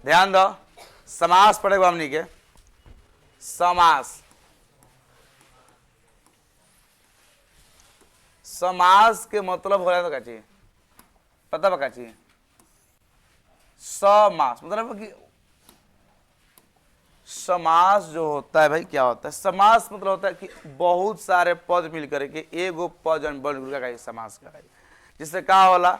ध्यान दो, समास पढ़ेगा हमनी के। समास, समास के मतलब हो रहा है तो क्या चाहिए पता बा, क्या चाहिए? समास मतलब कि समास जो होता है भाई क्या होता है? समास मतलब होता है कि बहुत सारे पद मिल करके एगो पद जन बन गया समास का। जिससे क्या होला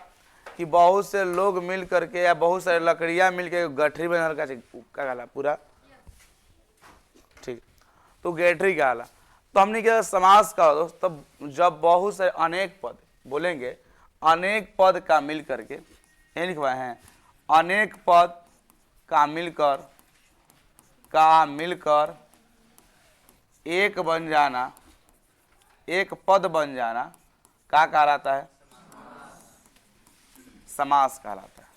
कि बहुत से लोग मिल करके या बहुत सारे लकड़ियां मिल के गठरी बना का कहला पूरा, ठीक, तो गठरी कहला। तो हमने क्या समास का हो तब जब बहुत सारे अनेक पद बोलेंगे, अनेक पद का मिल करके, ये लिखवाए हैं, अनेक पद का मिलकर एक बन जाना, एक पद बन जाना क्या कहलाता है? समास कहलाता है।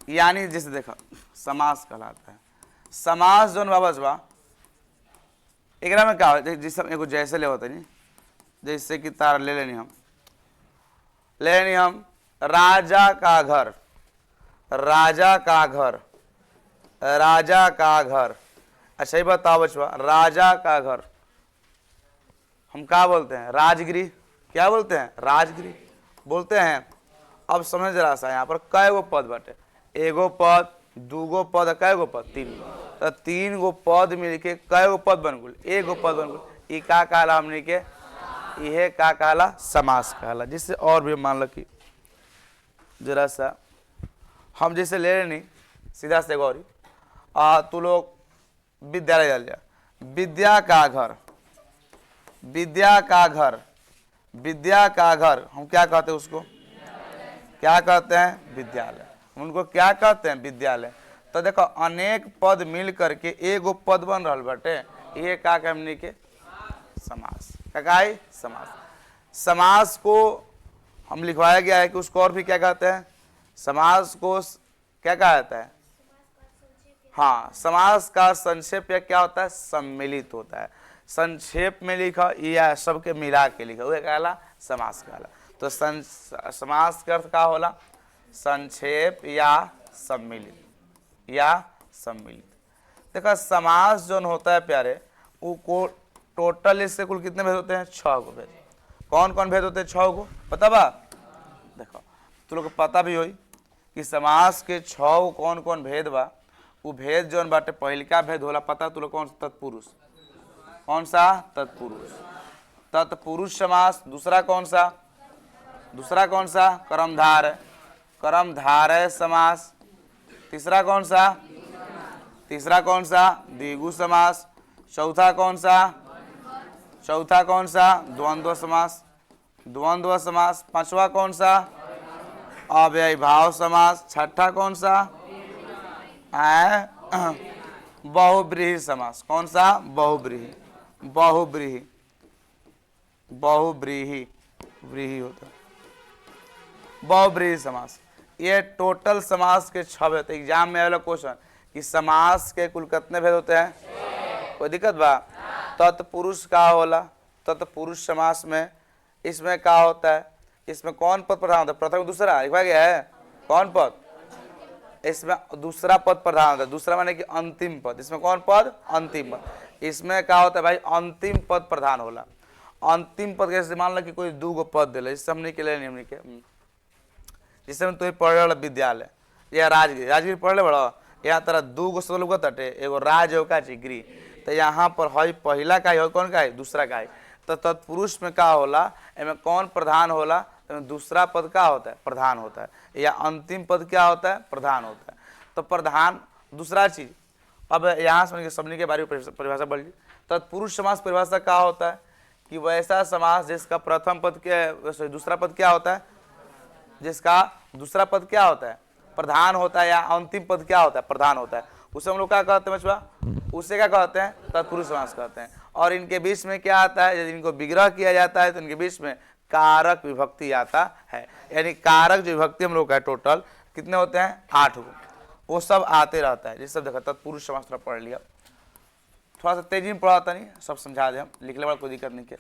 यानी जैसे देखो समास कहलाता है। समास जो बा एकरा में क्या हो, जिस एगो जैसे ले होता नहीं, जैसे कि तार ले लेनी हम राजा का घर, राजा का घर, राजा का घर। अच्छा ये बताओ बचवा, राजा का घर हम क्या बोलते हैं? राजगिरी। क्या बोलते हैं? राजगिरी बोलते हैं। अब समझ जरा सा, यहाँ पर कै गो पद बाटे? एगो पद, दूगो पद, कै गो पद? तीन गो। तो तीन गो पद मिलके कै गो पद बन गल? एगो पद बन गल। ई का कहला हमने के? इहे का कहला? समास कहला। जिससे और भी मान लो कि जरा सा हम जैसे ले लेनी सीधा से गौरी, तू लोग विद्यालय चल जा, विद्या का घर, विद्या का घर, विद्या का घर हम क्या कहते हैं उसको? क्या कहते हैं? विद्यालय। उनको क्या कहते हैं? विद्यालय। तो देखो अनेक पद मिल करके एगो पद बन रहा बाटे, ये का हमनी के? समास। क्या है? समास। समास को हम लिखवाया गया है कि उसको और भी क्या कहते हैं? समास को क्या कहा जाता है? हाँ, समास का संक्षेप या क्या होता है? सम्मिलित होता है। संक्षेप में लिखा या सबके मिला के लिखा, वह कहला समास कहला। तो समास का अर्थ का होला? संक्षेप या सम्मिलित, या सम्मिलित। देखो समास जो होता है प्यारे, वो को टोटल इससे कुल कितने भेद होते हैं? 6 गो भेद। कौन कौन भेद होते हैं? 6 गो। पता बा? देखो तू लोग को पता भी होई कि समास के 6 गो कौन कौन भेद बा। वो भेद जौन बाटे, पहिलका भेद होला पता तू लोग कौन सा? तत्पुरुष। कौन सा? तत्पुरुष। तत्पुरुष समास। दूसरा कौन सा? दूसरा कौन सा? कर्मधारय, कर्मधारय समास। तीसरा कौन सा? तीसरा कौन सा? द्विगु समास। चौथा कौन सा? चौथा कौन सा? द्वंद्व समास, द्वंद्व समास। पांचवा कौन सा? अव्ययीभाव समास। छठा कौन सा? बहुब्रीहि समास। कौन सा? बहुब्रीहि, बहुब्रीहि, बहुब्रीहि, व्रीहि होता है, बहुब्रीहि समास। ये टोटल समास के 6 भेद। एग्जाम में आवेला क्वेश्चन कि समास के कुल कितने भेद होते हैं? कोई दिक्कत बा? तत्पुरुष का होला? तत्पुरुष समास में इसमें क्या होता है? इसमें कौन पद प्रधान होता है? प्रथम दूसरा लिखा गया है। कौन पद? इसमें दूसरा पद प्रधान होता है। दूसरा माने कि अंतिम पद। इसमें कौन पद? अंतिम पद। इसमें क्या होता है भाई? अंतिम पद प्रधान होला। अंतिम पद कैसे? मान लो कि कोई 2 गो पद दिले, इससे हमने के लिए नहीं, हमने के जिससे तुम पढ़ रहा विद्यालय या राजगिरी, राजगिरी पढ़ ले बड़ा, यहाँ तरह 2 गो सब लोग तटे, एगो राज एगो का चिगरी। तो यहाँ पर है पहला का है, कौन का है? दूसरा का है। तो तत्पुरुष में क्या होला? इनमें कौन प्रधान होला? तो दूसरा पद क्या होता है? प्रधान होता है। या अंतिम पद क्या होता है? प्रधान होता है। तो प्रधान दूसरा चीज। अब यहाँ समझ सबने के बारे में परिभाषा बढ़ ली। तत्पुरुष समास परिभाषा क्या होता है? कि वैसा समास जिसका प्रथम पद क्या, दूसरा पद क्या होता है? जिसका दूसरा पद क्या होता है? प्रधान होता है। या अंतिम पद क्या होता है? प्रधान होता है। उसे हम लोग क्या कहते हैं बचवा? उसे क्या कहते हैं? तत्पुरुष समास कहते हैं। और इनके बीच में क्या आता है? यदि इनको विग्रह किया जाता है तो इनके बीच में कारक विभक्ति आता है। यानी कारक जो विभक्ति हम लोग का टोटल कितने होते हैं? 8 गो। वो सब आते रहता है। जिस सब देखा तत्पुरुष समास थोड़ा पढ़ लिया, थोड़ा सा तेजी में पढ़ाता नहीं, सब समझा दे हम, लिखने वाला कोई दिक्कत नहीं के।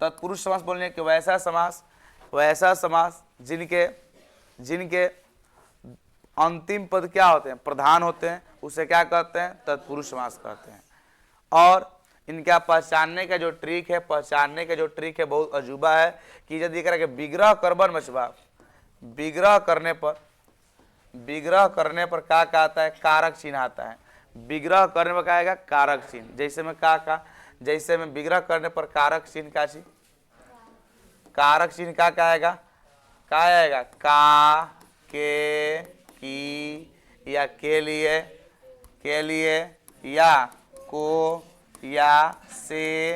तत्पुरुष समास बोलने के वैसा समास जिनके जिनके अंतिम पद क्या होते हैं? प्रधान होते हैं। उसे क्या कहते हैं? तत्पुरुष समास कहते हैं। और इनका पहचानने का जो ट्रिक है, बहुत अजूबा है कि यदि एकरा के विग्रह करबन बचबा, विग्रह करने पर क्या आता है? कारक चिन्ह आता है। विग्रह करने पर क्या आएगा? कारक चिन्ह। जैसे में जैसे में विग्रह करने पर कारक चिन्ह का चीज, कारक चिन्ह क्या आएगा? का, के, की, या के लिए, या को, या से,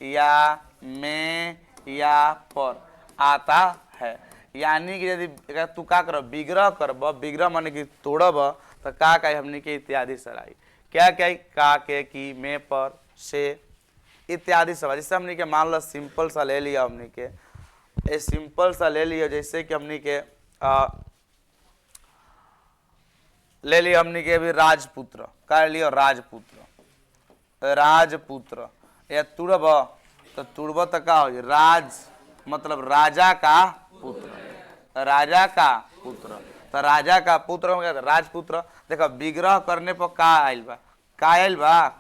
या में, या पर आता है। यानी कि यदि तू का कर विग्रह करब, विग्रह माने कि तोड़ब, तो का हमनी के इत्यादि सराई क्या का, के, की, में, पर, से इत्यादि सब। जैसे हमनी के मान लो सिंपल सा ले लिया, हमनी के सिंपल सा ले लिया, जैसे कि हमनी के ले लिया हमनी के अभी राजपुत्र, का लिया राजपुत्र, या तुड़ब तो का हो राज, मतलब राजा का पुत्र, तो राजा का पुत्र राजपुत्र। देखो विग्रह करने पर का आयल बा,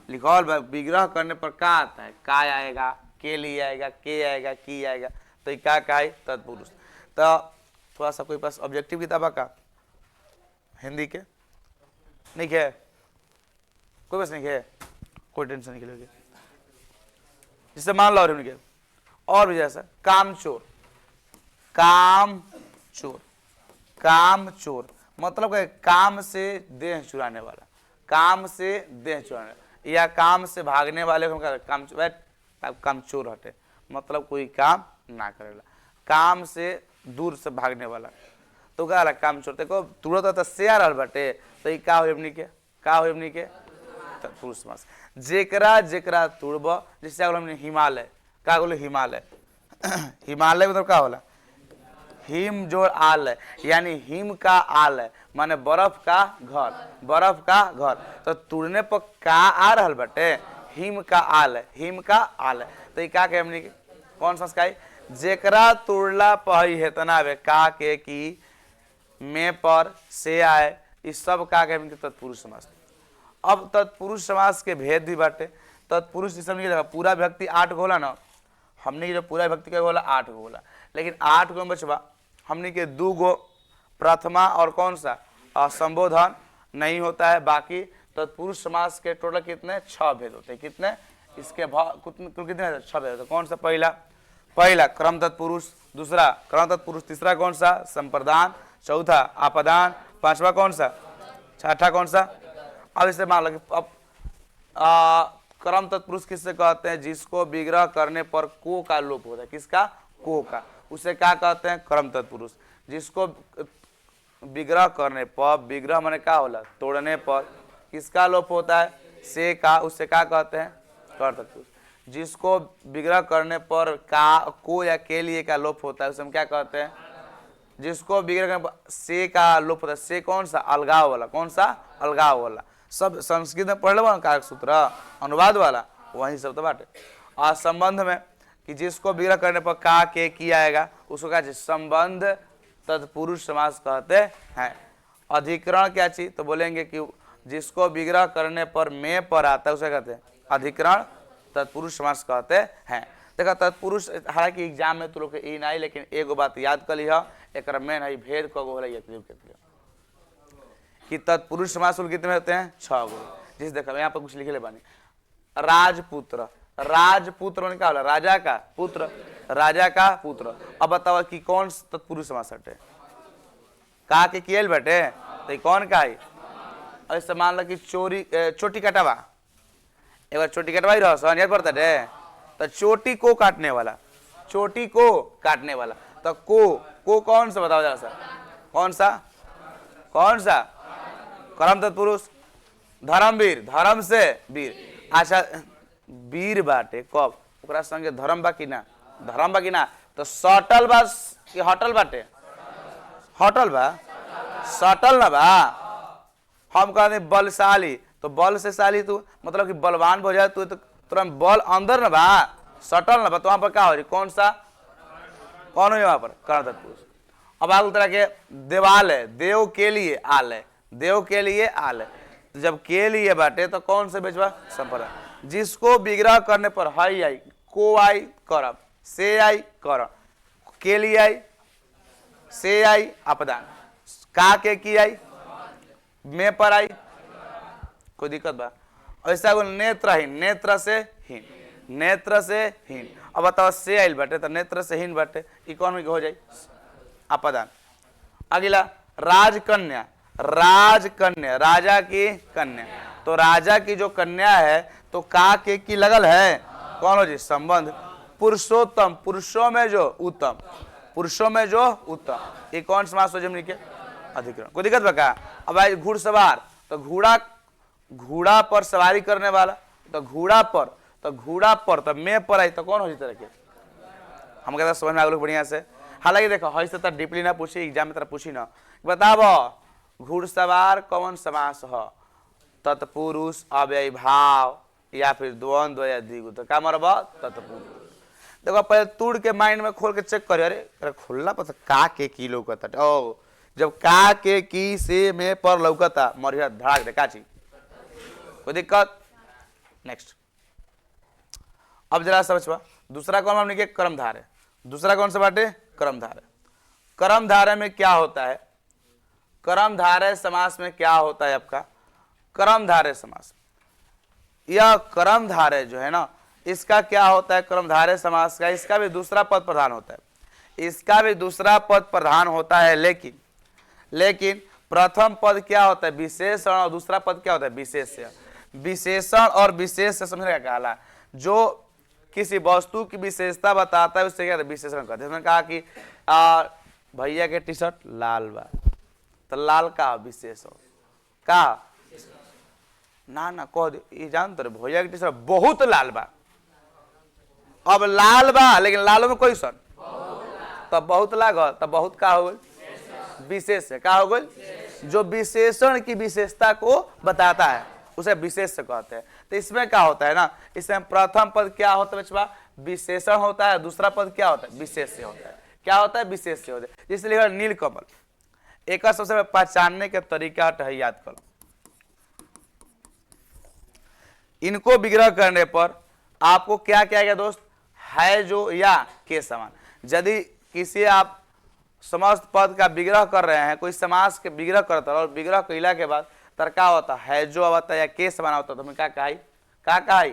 लिखल बा, विग्रह करने पर का आता है? का आएगा, के लिए आएगा, के आएगा, की आएगा, तो का है? तत्पुरुष। तो थोड़ा सा कोई पास ऑब्जेक्टिव किताब का हिंदी के नहीं है? कोई बस नहीं है, कोई टेंशन नहीं लेंगे। जिससे मान लो और भी जैसा कामचोर मतलब काम से देह चुराने वाला, या काम से भागने वाले को कामचोर हटे, मतलब कोई काम ना करेला, काम से दूर से भागने वाला, तो क्या कामचोर। देखो तुरंत से आ रहा बटे, तो का हो हमनी के पुरुष समास। जेकरा तुड़ब, जैसे हमने हिमालय, का बोले हिमालय मतलब का होला? हिम जो आल है, यानी हिम का आल है, माने बर्फ का घर। तो तुड़ने पर का आ रहल बटे? हिम का आल है। तो का के हमनी के कौन संस्कार? जेकरा तुड़ला पही हेतना वे का, के, की, में, पर, से आए, इस सब का के हमनी के तत्पुरुष समास। अब तत्पुरुष समास के भेद भी बाटे। तत्पुरुष जिसमें पूरा व्यक्ति 8 गो होला ना, हमने जो पूरा व्यक्ति का होला 8 गो होला, लेकिन 8 गो में बचवा हमने के 2 गो प्रथमा और कौन सा संबोधन नहीं होता है। बाकी तत्पुरुष समास के टोटल कितने? 6 भेद होते हैं। कितने? इसके कितने? 6 भेद होते हैं। कौन सा? पहला क्रम तत्पुरुष, दूसरा क्रम तत्पुरुष, तीसरा कौन सा? संप्रदान, चौथा आपदान, पांचवा कौन सा? छठा कौन सा? अब इसे मान लो अब क्रम तत्पुरुष किससे कहते हैं? जिसको विग्रह करने पर को का लोप होता है। किसका? को का। उसे क्या कहते हैं? क्रम तत्पुरुष। जिसको विग्रह करने पर, विग्रह माने क्या होला? तोड़ने पर किसका लोप होता है? से का, उसे क्या कहते हैं? कर तत्पुरुष। जिसको विग्रह करने पर का, को या के लिए का लोप होता है, उसे हम क्या कहते हैं? जिसको विग्रह करने पर से का लोप होता है। से कौन सा? अलगाव वाला। कौन सा? अलगाव वाला। सब संस्कृत में पढ़ लो कारक सूत्र अनुवाद वाला, वही सब तो बाटे। और संबंध में कि जिसको विग्रह करने पर का, के, की आएगा, उसको क्या? संबंध तत्पुरुष समास कहते हैं। अधिकरण क्या चीज? तो बोलेंगे कि जिसको विग्रह करने पर में पर आता है, उसे कहते हैं अधिकरण तत्पुरुष समास कहते हैं। देखा तत्पुरुष, हालांकि एग्जाम में तू लोग के ई नहीं, लेकिन एगो बात याद कर लिहा, एक मेन है भेद कगो होला कि तत्पुरुष समास कितने होते हैं? 6 गो। जिस देखा यहाँ पर कुछ लिखे ले बानी। राजपुत्र मैंने क्या होला? राजा का पुत्र। अब बताओ कि कौन तत्पुरुष समास हटे? का के कियल बटे, तो कौन का है? ऐसे मान लो कि चोटी कटवा, एक बार चोटी कटवाई रहो सन याद पड़ता है, तो चोटी को काटने वाला, तो को कौन सा? बताओ जरा सा, कौन सा? करम तत्पुरुष। धर्मवीर, धर्म से वीर। अच्छा वीर बाटे कब? ओकरा संगे धर्म बा कि ना? तो सटल बा कि हटल बाटे? हटल बा, सटल ना बा। हम कहते बलशाली, तो बल से शाली तू मतलब कि बलवान हो जाए तू, तो तुरंत बल अंदर ना बा, सटल ना बा। तो वहां पर क्या हो रही? कौन हो वहां पर? कर्ण तत्पुरुष। अब आगे तरह के देवाल है, देव के लिए आल है, देव के लिए आल है। तो जब के लिए बाटे तो कौन से बेचवा संप्रदाय, जिसको विग्रह करने पर हई आई, को आई करब, से आई करब, के लिए आई, से आई अपदान, का के की आई, में पर आई, कोई दिक्कत बा। ऐसा को नेत्रहीन, नेत्र से हीन, नेत्र से हीन। अब बताओ से आइल बाटे तो नेत्र से हीन बाटे, ई कौन में हो जाए अपदान। अगला राजकन्या, राजकन्या राजा की कन्या, तो राजा की जो कन्या है तो का के की लगल है, कौन हो जी संबंध। पुरुषोत्तम, पुरुषों में जो उत्तम, पुरुषों में जो उत्तम, ये कौन समास हो जमनी के अधिकरण, कोई दिक्कत बका। अब आई घुड़सवार, तो घोड़ा, घोड़ा पर सवारी करने वाला, तो घोड़ा पर, तो घोड़ा पर, तो मैं पर आई तो कौन हो जी तरह के, हम कहते समझ में आ गए बढ़िया से। हालांकि देखो हई से तो डीपली ना पूछी, एग्जाम में तरह पूछी ना, बताबो घुड़सवार कौन समास है, तत्पुरुष अव्ययी भाव या फिर द्वंद्व या द्विगु, तो क्या मरबा तत्पुरुष। देखो पहले तुड़ के माइंड में खोल के चेक करे, अरे खुलना पता का के की लौकता, ओ जब का के की से में पर लौकता मरिया धड़ाक दे काची, कोई दिक्कत। नेक्स्ट अब जरा समझवा दूसरा कौन हमने के कर्मधार है, दूसरा कौन सा बाटे कर्मधार है। कर्मधारय में क्या होता है, कर्मधारय समास में क्या होता है आपका, कर्मधारय समास, यह कर्मधारय जो है ना इसका क्या होता है, कर्मधारय समास का इसका भी दूसरा पद प्रधान होता है, इसका भी दूसरा पद प्रधान होता है, लेकिन प्रथम पद क्या होता है विशेषण और दूसरा पद क्या होता है विशेष्य। विशेषण और विशेष्य समझने का कहला, जो किसी वस्तु की विशेषता बताता है उससे क्या विशेषण कहते हैं। कहा कि भैया के टी शर्ट लाल बा, तो लाल का विशेषण का ना ना कह दे, ये जानते रहे भैया के टी शर्ट बहुत लाल बा, अब लाल बा लेकिन लालो में कोई सन, तब बहुत लागल, तब बहुत का हो गई विशेष, का हो गई जो विशेषण की विशेषता को बताता है उसे विशेष कहते हैं। तो इसमें क्या होता है ना, इसमें प्रथम पद क्या होता है बचवा विशेषण होता है, दूसरा पद क्या होता है विशेष्य होता है, क्या होता है विशेष्य होता है। इसलिए नीलकमल एक सबसे पहचानने के तरीका है, याद करो। इनको विग्रह करने पर आपको क्या क्या गया दोस्त, है जो या के समान। यदि किसी आप समस्त पद का विग्रह कर रहे हैं, कोई समास के विग्रह करता है और विग्रह कैला के बाद तरका होता है जो होता है या के समान होता है, तो क्या कहा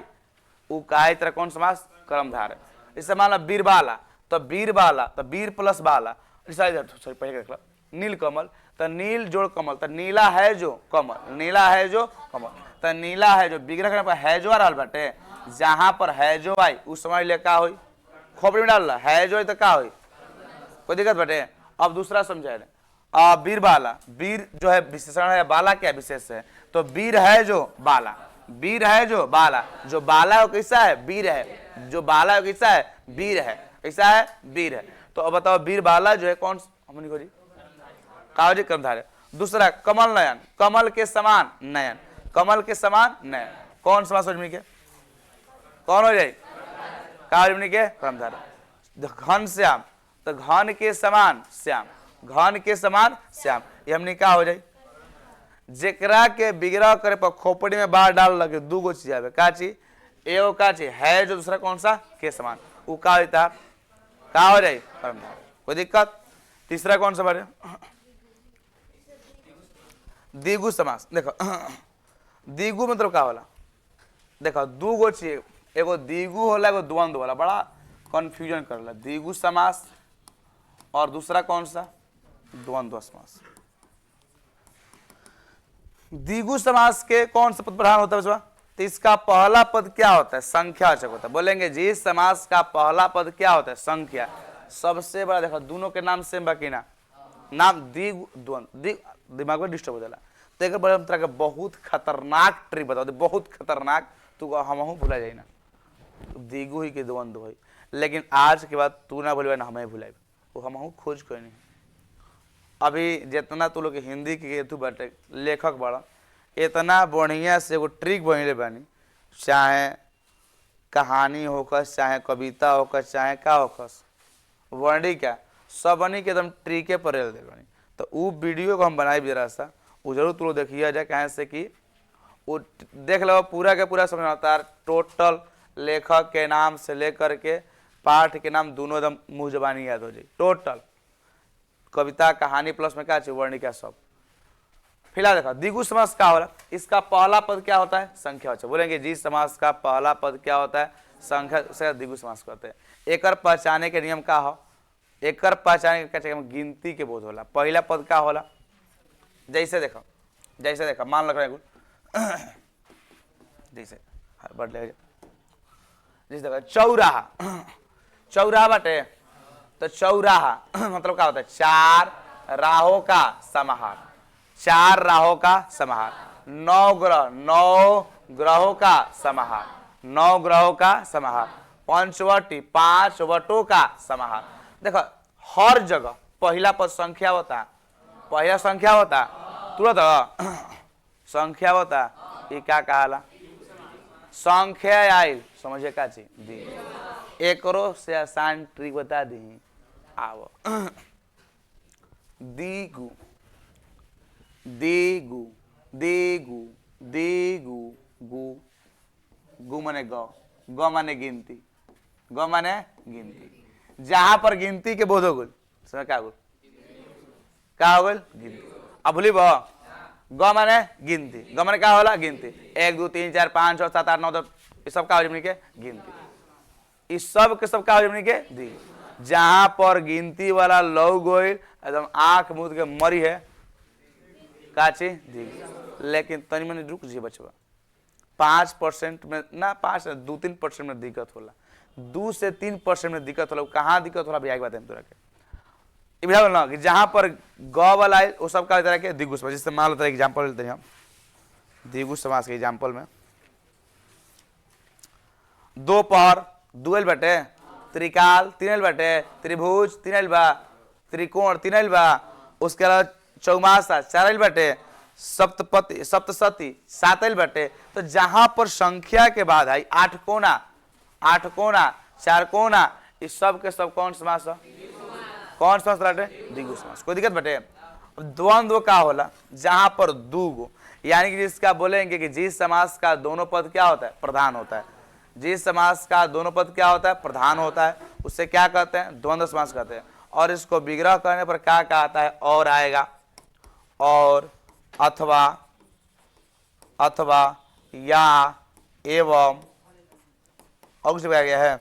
वो कहा तरह कौन समास कर्मधार है। इसे मान लो बीरबाला, तो बीरबाला तो बीर प्लस बाला, पहले नील कमल तो नील जोड़ कमल, तो नीला है जो कमल, नीला है जो कमल, तो नीला है जो विग्रह करने पर है जो आ रहा बटे, जहां पर है जो आई उस समय लिए का हुई खोपड़ी में डाल है जो तो का हुई, कोई दिक्कत बटे। अब दूसरा समझाए बीरबाला, बीर जो है विशेषण है, बाला क्या विशेष है, तो बीर है जो बाला, बीर है जो बाला, जो बाला है कैसा है वीर है, जो बाला है कैसा है वीर है, कैसा है वीर है। तो अब बताओ बीर बाला जो है कौन हमने को जी कावजी कर्मधारय। दूसरा कमल नयन, कमल के समान नयन, कमल के समान नयन कौन समास के कौन हो जाए कावजी के कर्मधारय। घन श्याम, तो घन के समान श्याम, घन के समान श्याम, ये हमने क्या हो जाए जेकरा के विग्रह करे पर खोपड़ी में बाहर डाल लगे दू गो चीज आवे, का चीज एगो का चीज है जो दूसरा कौन सा के समान, वो का होता का हो जाए कर्मधारय, कोई दिक्कत। तीसरा कौन सा बारे द्विगु समास। देखो द्विगु मतलब का होला, देखो दू गो चीज, एगो द्विगु होला एगो द्वंद्व होला, बड़ा कंफ्यूजन करला। द्विगु समास और दूसरा कौन सा द्वंद्व समास। द्विगु समास के कौन सा पद प्रधान होता है बच्चा, तो इसका पहला पद क्या होता है संख्यावाचक होता है। बोलेंगे जी समास का पहला पद क्या होता है संख्या। सबसे बड़ा देखो दोनों के नाम सेम बाकी ना, नाम द्विगु द्वंद्व, दिमाग में डिस्टर्ब हो जाला। तो एक बड़े तरह के बहुत खतरनाक ट्रिक बताओ, बहुत खतरनाक, तू हम भूला जाए ना, द्विगु ही के द्वंद्व हुई, लेकिन आज के बाद तू ना भूल ना हमें भूलाए, वो हम खोज कोई नहीं। अभी जितना तू लोग हिंदी के तू बाटे लेखक बड़ा, इतना बढ़िया से एगो ट्रिक बनले बानी, चाहे कहानी होकर, चाहे कविता होकर, चाहे का होकर वर्णिका, सबनी के एकदम ट्रीके पर रेल दे बनी। तो वो वीडियो को हम बनाए जरा सा, वो जरूर तुम देखिए जाए, कहें से कि वो देख लो पूरा के पूरा समझ आता है। टोटल लेखक के नाम से लेकर के पाठ के नाम दोनों एकदम मुँह जबानी याद हो जाए। टोटल कविता कहानी प्लस में क्या चाहिए वर्णिका सब। फिलहाल देखो द्विगु समास क्या होला। इसका पहला पद क्या होता है? संख्या होता है। बोलेंगे जी समास का पहला पद क्या होता है? संख्या से द्विगु समास कहते हैं। एकर पहचाने के नियम का हो, एकर पहचाने के गिनती के बोध होला। पहला पद क्या होला? जैसे देखो मान लग रहा है जैसे देखो चौराहा, चौराहा बाटे तो चौराहा मतलब क्या होता है? चार राहों का समाहार, चार राहों का समाहार। नौ ग्रहों का समाहार, नौ ग्रहों का समाहार। पंचवटी, पांच वटों का समाहार। देखो हर जगह पहला पद संख्या होता, पहला संख्या होता तुरंत संख्या होता। ये क्या कहाला? संख्या आयल समझे का चीज दी। एकरो से आसान ट्रिक बता दी। आओ दिगु दिगु दिगु दिगु गु, गु माने ग माने गिनती, ग माने गिनती। जहां पर गिनती के बोध हो गल समय क्या हो गल? गिनती। अब भूली ग माने गिनती, ग माने क्या होला? गिनती। 1 2 3 4 5 6 7 8 9 10 ये सब का हो के गिनती। इस सब के सब का हो के दी। जहां पर गिनती वाला लौ गोइल एकदम आंख मूंद के मरी है काची दी। लेकिन तनी मनी रुक जी बचवा 5% में ना 2-3% में दिक्कत होला, 2 से 3% में दिक्कत होला। कहाँ दिक्कत होला भैया? बात है तोरा के ना कि जहां पर ग वाला है वो सब का तरह के द्विगु समास। जिससे मान लो एग्जांपल लेते हैं हम द्विगु समास के एग्जांपल में। दोपहर दुएल बटे, त्रिकाल तीनल बटे, त्रिभुज तीनल बा, त्रिकोण तीनल बा, उसके अलावा चौमासा चारल बटे, सप्तपति सप्तशती सातल बटे। तो जहां पर संख्या के बाद आई आठ कोना चार कोना, इस सब के सब कौन समास है? कौन समास बाटे? द्विगु समास। कोई दिक्कत बटे? द्वंद्व का होला जहां पर दुगो, यानी कि जिसका बोलेंगे कि जिस समास का दोनों पद क्या होता है? प्रधान होता है। जिस समास का दोनों पद क्या होता है? प्रधान होता है, उससे क्या कहते हैं? द्वंद्व समास कहते हैं। और इसको विग्रह करने पर क्या कहता है? और आएगा, और अथवा अथवा या एवं और कुछ गया है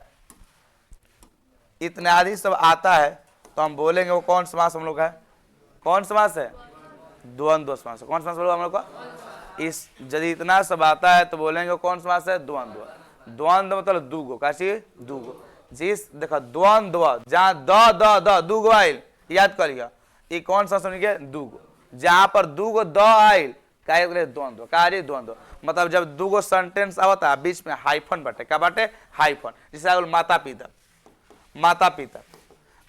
इत्यादि सब आता है तो हम बोलेंगे वो कौन समास हम लोग है? कौन समास है? द्वंद्व समास। कौन समास बोलो हम लोग का? इस यदि इतना सब आता है तो बोलेंगे वो कौन समास है? द्वंद्व। द्वंद्व मतलब दूगो, काशी दूगो। जिस देखो द्वंद्व जहाँ द दूगो आयल याद करिए, ये कौन सा सुनिए? दूगो। जहां पर दूगो द आयल का द्वंद्व, कार्य द्वंद्व। मतलब जब दूगो सेंटेंस आवता बीच में हाइफन बटे, क्या बटे? हाइफन। जैसे माता पिता, माता पिता,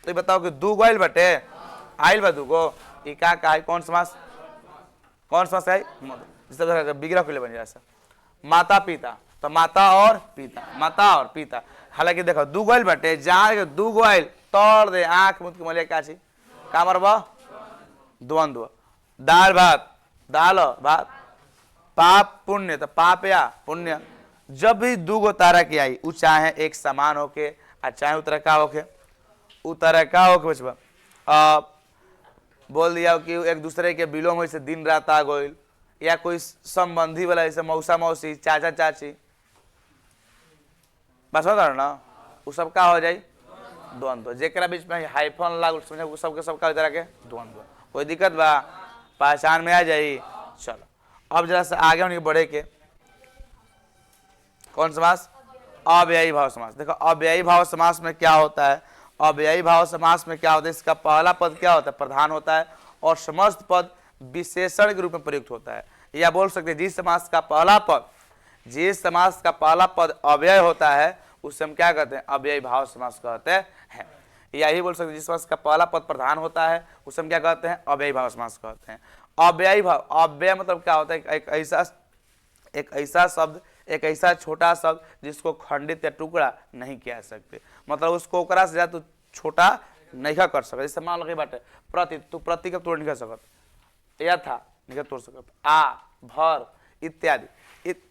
तो बताओ कि दूगो आयल बटे, आयल बा दूगो, ये क्या है? कौन समास? कौन समास है? जैसे विग्रह के लिए बन जाए माता पिता, तो माता और पिता, माता और पिता। हालांकि देखो दूगो आयल बटे, जहां दूगो आयल तोड़ दे आंख मुद के मलिया क्या छी? का मरबा? द्वंद्व। दाल भात, दाल भात। पाप पुण्य, तो पाप या पुण्य। जब भी दूगो तारा की आई उ चाहे एक समान होके और चाहे उतर का होके, उतर का होके बचबा बोल दिया कि एक दूसरे के विलोम से दिन रात आ गई, या कोई संबंधी वाला जैसे मौसा मौसी चाचा चाची, बस होता ना वो सब का हो जाए? द्वंद्व। जेकरा बीच में हाइफन लागू समझे सबके सबका तरह के द्वंद्व। कोई दिक्कत बा? पहचान में आ जाई। चलो अब जरा से आगे उनके बढ़े के कौन समास? अव्ययी भाव समास। देखो अव्ययी भाव समास में क्या होता है? अव्ययी भाव समास में क्या होता है? इसका पहला पद क्या होता है? प्रधान होता है, और समस्त पद विशेषण के रूप में प्रयुक्त होता है। या बोल सकते हैं जिस समास का पहला पद, जिस समास का पहला पद अव्यय होता है उसे हम क्या कहते हैं? अव्ययी भाव समास कहते हैं। यही बोल सकते हैं जिस समास का पहला पद प्रधान होता है उसे हम क्या कहते हैं? अव्ययी भाव समास कहते हैं। अव्ययी भाव, अव्यय मतलब क्या होता है? एक ऐसा शब्द, एक ऐसा छोटा शब्द जिसको खंडित या टुकड़ा नहीं किया सकते, मतलब उसको ओकरा से ज्यादा छोटा नहीं कर सकत। जैसे मान लो बाटे प्रति, तू प्रति के तोड़ नहीं कर सकत, यथा नहीं तोड़ सकत, आ, भर इत्यादि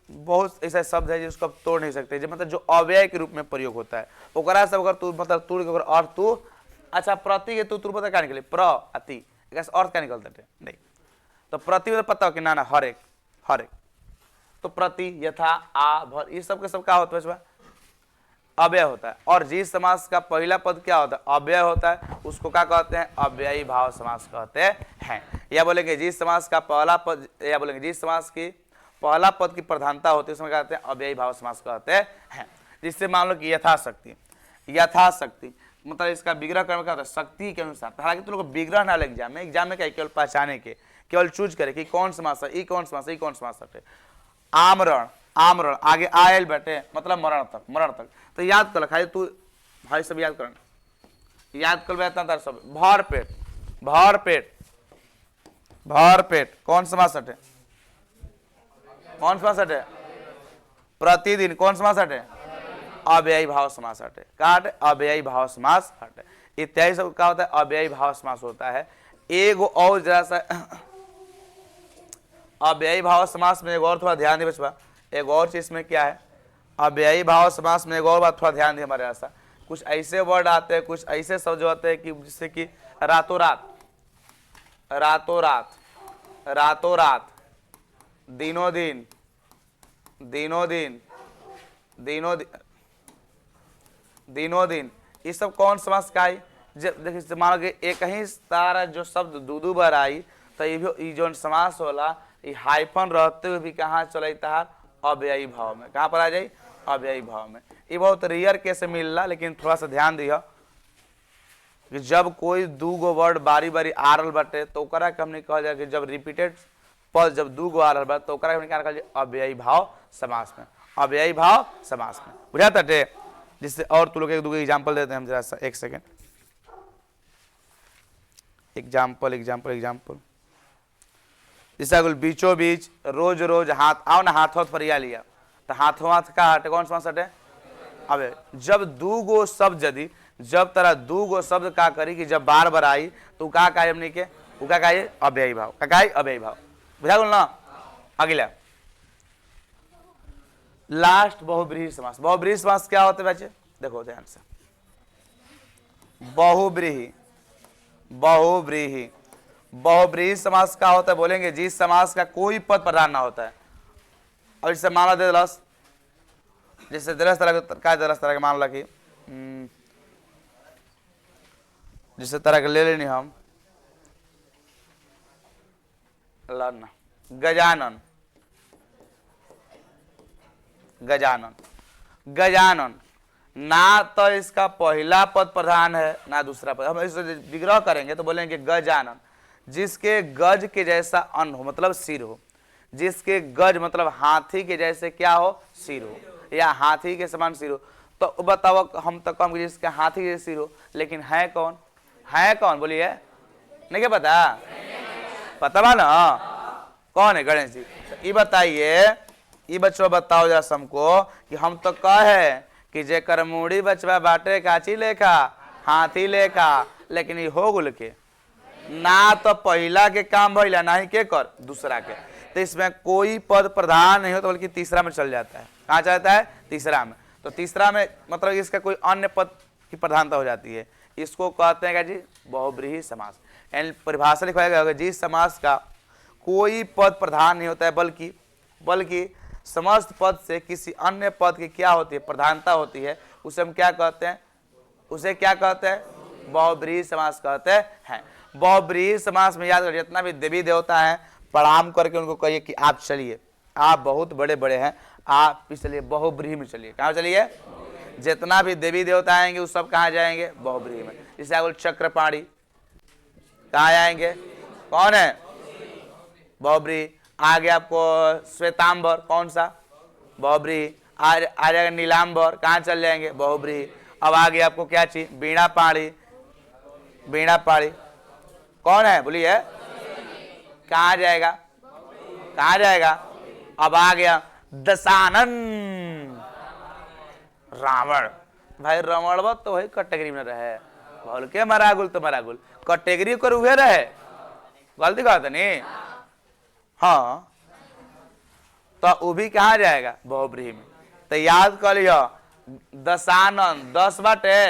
बहुत ऐसा शब्द है जिसको आप तोड़ नहीं सकते, जो मतलब जो अव्यय के रूप में प्रयोग होता है ओकरा सब अगर तू मतलब तोड़ के अर्थ तू अच्छा प्रति के तू पता क्या निकले प्र अति अर्थ क्या निकलता है नहीं, तो प्रति में पता हो कि ना हर एक तो प्रति यथा आ भर ये सब के सब क्या होता है अव्यय होता है। और जिस समास का पहला पद क्या होता है अव्यय होता है, उसको क्या कहते हैं अव्ययी भाव समास कहते हैं। या बोलेंगे जिस समास का पहला पद, या बोलेंगे जिस समास की पहला पद की प्रधानता होती है उसमें कहते हैं अव्ययी भाव समास कहते हैं। जिससे मान लो कि यथाशक्ति मतलब इसका विग्रह करने का होता है शक्ति के अनुसार। हालांकि तुम लोग विग्रह ना लग एग्जाम में क्या केवल पहचाने के, केवल चूज करे कि कौन समास है, कौन समास है, कौन समास है। आमरण आगे आयल बैठे मतलब मरण तक तो याद कर खाली तू भाई सब याद कर बैठना सब। भर पेट कौन समास हटे, प्रतिदिन कौन समास हटे अव्ययी भाव समास हटे, काट अव्ययी भाव समास हटे इत्यादि सब क्या होता है अव्ययी भाव समास होता है। एक और जरा सा अव्ययी भाव समास में एक और थोड़ा ध्यान दे बचवा, एक और चीज में क्या है अव्ययी भाव समास में एक और बात थोड़ा ध्यान दे हमारे ऐसा कुछ ऐसे वर्ड आते हैं, कुछ ऐसे शब्द होते हैं कि जिससे कि रातों रात दिनों दिन ये सब कौन समास का है। जब देखिए मान लो कि एक ही तारा जो शब्द दूधू बार आई तो ये जो समास होला ये हाइफन रहते हुए भी कहाँ चलता है अव्ययी भाव में, कहाँ पर आ जाए अव्ययी भाव में। ये बहुत रेयर केस मिलला, लेकिन थोड़ा सा ध्यान दिया कि जब कोई दू गो वर्ड बारी बारी आ रहा बटे तो ओकरा के हमने कहा जाए कि जब रिपीटेड पद जब दू गो आ रहा बा तो ओकरा के हमने क्या कहल जाए अव्ययी भाव समास में, अव्ययी भाव समास में बुझा तटे। जिससे और तू लोग एक दो एग्जाम्पल देते हैं हम जरा सा, एक सेकेंड एग्जाम्पल जैसा बीचों बीच रोज हाथ आओ ना हाथ फरिया लिया तो हाथ का हटे कौन समास हटे अबे। जब दू गो शब्द यदि जब तरह दू गो शब्द का करी कि जब बार बार आई तो का हमने के का अव्ययी भाव अव्ययी भाव बुझा गल ना। अगला लास्ट बहुब्रीहि समास क्या होते बच्चे देखो ध्यान से। बहुब्रीहि समास क्या होता है बोलेंगे जिस समास का कोई पद प्रधान ना होता है। और जैसे मान लो दे दलस जैसे दलस तरह के मान लो कि जिस तरह के ले लेनी हम लड़ना गजानन ना तो इसका पहला पद प्रधान है ना दूसरा पद। हम इसे विग्रह करेंगे तो बोलेंगे गजानन जिसके गज के जैसा अन्न हो मतलब सिर हो, जिसके गज मतलब हाथी के जैसे क्या हो सिर हो या हाथी के समान सिर हो। तो बताओ हम तो कम जिसके हाथी के सिर हो, लेकिन है कौन बोलिए नहीं क्या पता बा ना कौन है गणेश जी। तो ये बताइए ये बच्चों बताओ जरा हमको कि हम तो कहे कि जेकर मूड़ी बचवा बाटे काची लेखा हाथी लेखा, लेकिन ये हो गुल के ना तो पहला के काम भइला ना ही के कर दूसरा के। तो इसमें कोई पद प्रधान नहीं होता बल्कि तीसरा में चल जाता है। कहाँ जाता है तीसरा में। तो तीसरा में मतलब इसका कोई अन्य पद की प्रधानता हो जाती है, इसको कहते हैं क्या जी बहुब्रीहि समास। यानी परिभाषा लिखवाया गया होगा जिस समास का कोई पद प्रधान नहीं होता है बल्कि समस्त पद से किसी अन्य पद की क्या होती है प्रधानता होती है, उसे हम क्या कहते हैं बहुब्रीहि समास कहते हैं। बहुब्रीहि समास में याद करिए जितना भी देवी देवता है प्रणाम करके उनको कहिए कि आप चलिए, आप बहुत बड़े बड़े हैं, आप चलिए बहुब्रीहि में चलिए। कहाँ चलिए जितना भी देवी देवता आएंगे वो सब कहाँ जाएंगे बहुब्रीहि में। जैसे आप चक्रपाणी कहाँ आएंगे कौन है बहुब्रीहि। आगे आपको श्वेतांबर कौन सा बहुब्रीहि। आ जाएगा नीलांबर कहाँ चल जाएंगे बहुब्रीहि। अब आगे आपको क्या चाहिए बीणा पाड़ी कौन है बोलिए कहाँ जाएगा अब आ गया दशानन रावण। भाई रावण तो वही कैटेगरी में रहे बोल के मरा गुल तो मरा गुल कैटेगरी कर उहे रहे गलती कहते नहीं। हाँ तो वो भी कहाँ जाएगा बहुब्रीहि में। तो याद कर लियो दशानन 10 बाटे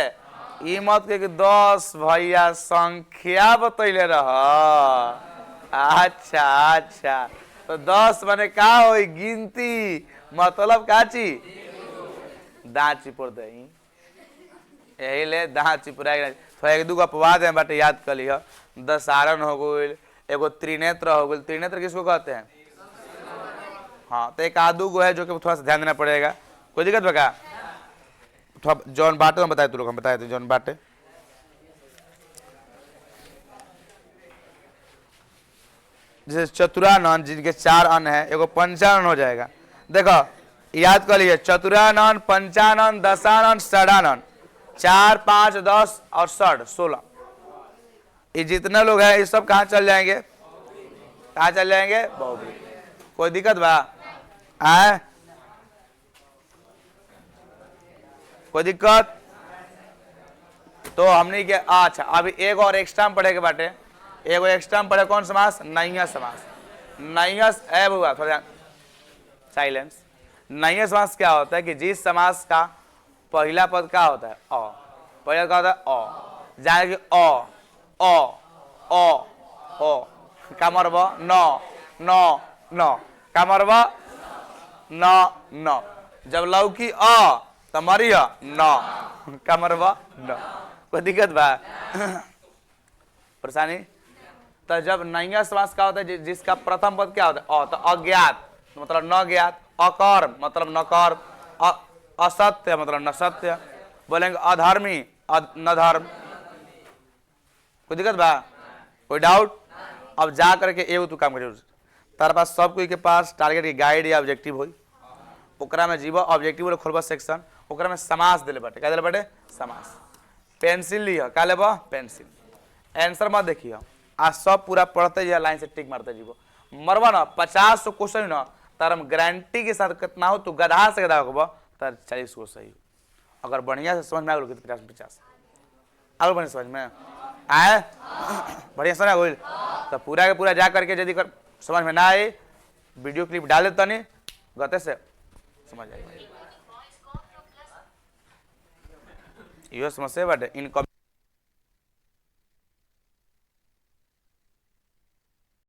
ई मत के 10 भैया संख्या बतैले रह। अच्छा अच्छा तो 10 माने का हो गिनती मतलब का ची दांत चिपुर दे यही ले दांत चिपुरा थोड़ा एक दूगो अपवाद है बाटे याद कर लियो दशारण हो गई एगो त्रिनेत्र हो गई। त्रिनेत्र किसको कहते हैं? हाँ तो एक आदू गो है जो कि थोड़ा सा ध्यान देना पड़ेगा। कोई दिक्कत बका थोड़ा जॉन बाटे हम बताए तू लोग हम बताए थे जॉन बाटे जैसे चतुरानन जिनके 4 अन्न है एगो पंचानन हो जाएगा। देखो याद कर लिए चतुरानन पंचानन दशानन षडानन 4 5 10 और षड 16 ये जितने लोग हैं ये सब कहाँ चल जाएंगे? कहाँ चल जाएंगे? बहुब्रीहि। कोई दिक्कत बा? आए कोई दिक्कत? तो हमने क्या अच्छा अभी एक और एक्स्ट्रा पढ़े के बाटे एगो एक्स्ट्रा पढ़े कौन समास? नैया समास। नैया ए बुआ थोड़ा साइलेंस। नैया समास क्या होता है कि जिस समास का पहला पद क्या होता है? अ। पहला क्या होता है? अ। जाने कि ओ का मरब न न न का मरब न जब लौकी अ तो मरिया न का मरब न। कोई दिक्कत बा? परेशानी? तो जब नैया समास क्या होता है जिसका प्रथम पद क्या होता है? अ। तो अज्ञात मतलब न ज्ञात अकर्म मतलब न कर्म असत्य मतलब न सत्य बोलेंगे अधर्मी न धर्म। कोई दिक्कत बा? कोई डाउट? अब जा करके एगो तू काम कर तार पास सब कोई के पास टारगेट की गाइड या ऑब्जेक्टिव होई ओकरा में जीव ऑब्जेक्टिव वाला खोलबा सेक्शन ओकरा में समास देले बाटे का देले बाटे समास। पेंसिल लिया का लेबा पेंसिल आंसर मत देखिए आज सब पूरा पढ़ते जाइए लाइन से टिक मारते जीवो मरवा ना 50 क्वेश्चन ना तार हम गारंटी के साथ कितना हो तू गधा से गधा होगा तार 40 को सही अगर बढ़िया से समझ में आ गया तो 50 आगे बढ़िया समझ में आए बढ़िया समझ आ गई तो पूरा के पूरा जा करके यदि समझ में ना आए वीडियो क्लिप डाले तो नहीं गते से समझ आएगा। यो समस्या बाटे इनकमिंग